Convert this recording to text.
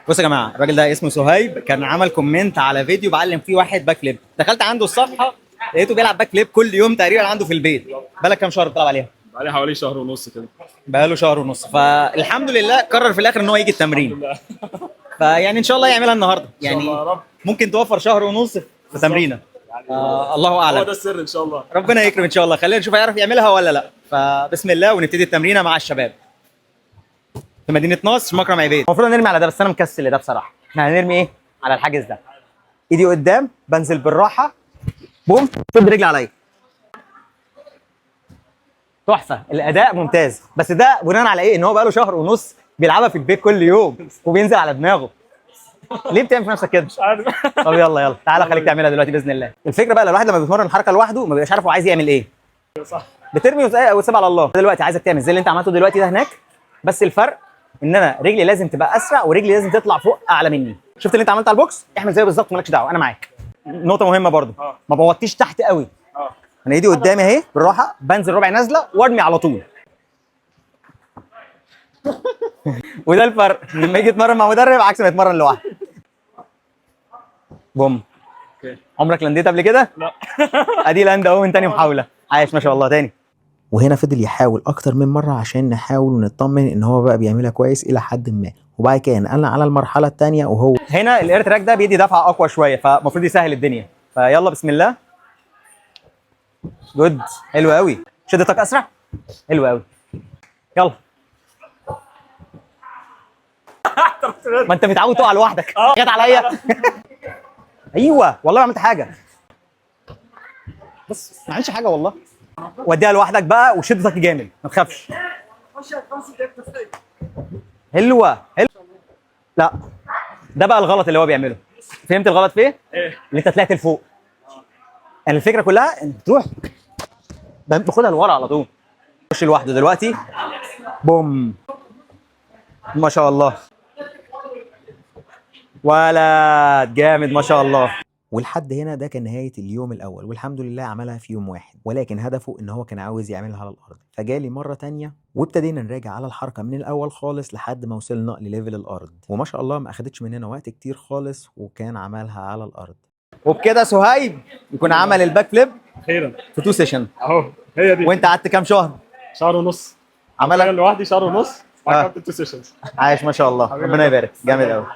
بصوا يا جماعه، الراجل ده اسمه صهيب، كان عمل كومنت على فيديو بعلم فيه واحد باك فليب. دخلت عنده الصفحه لقيته بيلعب باك فليب كل يوم تقريبا عنده في البيت. بقالك كام شهر بتلعب عليها؟ بقالي حوالي شهر ونص كده. بقاله شهر ونص، فالحمد لله قرر في الاخر ان هو يجي التمرين. الحمد لله. فيعني ان شاء الله يعملها النهارده، ان شاء الله يعني يا رب. ممكن توفر شهر ونص في تمرينه. يعني الله هو اعلم. ده السر ان شاء الله. ربنا يكرم ان شاء الله، خلينا نشوف هيعرف يعملها ولا لا. فبسم الله ونبتدي التمرينه مع الشباب في مدينه نصر مكرم عبيد. المفروض نرمي على ده بس انا مكسل ده بصراحه. احنا هنرمي ايه؟ على الحاجز ده. ايدي قدام، بنزل بالراحه، بوم، شد رجلي عليا. تحفه، الاداء ممتاز. بس ده بناء على ايه؟ ان هو بقاله شهر ونص بيلعبها في البيت كل يوم وبينزل على دماغه. ليه بتعمل في نفسك كده؟ مش عارف. طب يلا تعالى خليك تعملها دلوقتي باذن الله. الفكره بقى لو الواحد لما بيتمرن الحركه لوحده ما بيبقاش عارف هو عايز يعمل ايه. صح. بترمي وتسيب على الله. دلوقتي عايزك تعمل زي اللي انت عملته دلوقتي ده هناك، بس الفرق ان انا رجلي لازم تبقى اسرع ورجلي لازم تطلع فوق اعلى مني. شفت اللي انت عملته على البوكس؟ اعمل زيه بالظبط مالكش دعوه، انا معاك. نقطه مهمه برضو، ما بوطيش تحت قوي. انا ايدي قدامي اهي بالراحه، بنزل ربع نازله وارمي على طول. وده الفرق لما يجي يتمرن مع مدرب عكس ما يتمرن لوحده. بوم. اوكي. عمرك لنديت قبل كده؟ لا. ادي لاند اهو من تاني محاوله. عايش ما شاء الله. تاني. وهنا فضل يحاول اكتر من مره عشان نحاول ونطمن ان هو بقى بيعملها كويس الى حد ما، وبعد كده نقلنا على المرحله الثانيه وهو هنا الاير تراك ده بيدي دفعه اقوى شويه، فالمفروض يسهل الدنيا. فيلا بسم الله. جود، حلو قوي. شدتك اسرع، حلو قوي. يلا. ما انت متعود تقع لوحدك. جت عليا. ايوه والله ما عملت حاجه، بس ما عملتش حاجه والله. وديها لوحدك بقى وشدتك جامد، ما تخافش. حلوه حلو. لا، ده بقى الغلط اللي هو بيعمله. فهمت الغلط في ايه؟ ايه؟ اللي انت طلعت لفوق. يعني الفكره كلها انت تروح باخدها لورا على طول. خش لوحده دلوقتي. بوم، ما شاء الله. ولد جامد ما شاء الله. ولحد هنا ده كان نهايه اليوم الاول، والحمد لله عملها في يوم واحد، ولكن هدفه ان هو كان عاوز يعملها على الارض، فجالي مره تانية وابتدينا نراجع على الحركه من الاول خالص لحد ما وصلنا لليفل الارض، وما شاء الله ما اخدتش مننا وقت كتير خالص وكان عملها على الارض. وبكده صهيب يكون عمل الباك فليب اخيرا في 2 سيشن. اهو هي دي. وانت قعدت كام شهر؟ شهر ونص. عملها انا لوحدي شهر ونص. آه. عملت 2 سيشنز. عايش ما شاء الله. ربنا يبارك، جامد قوي.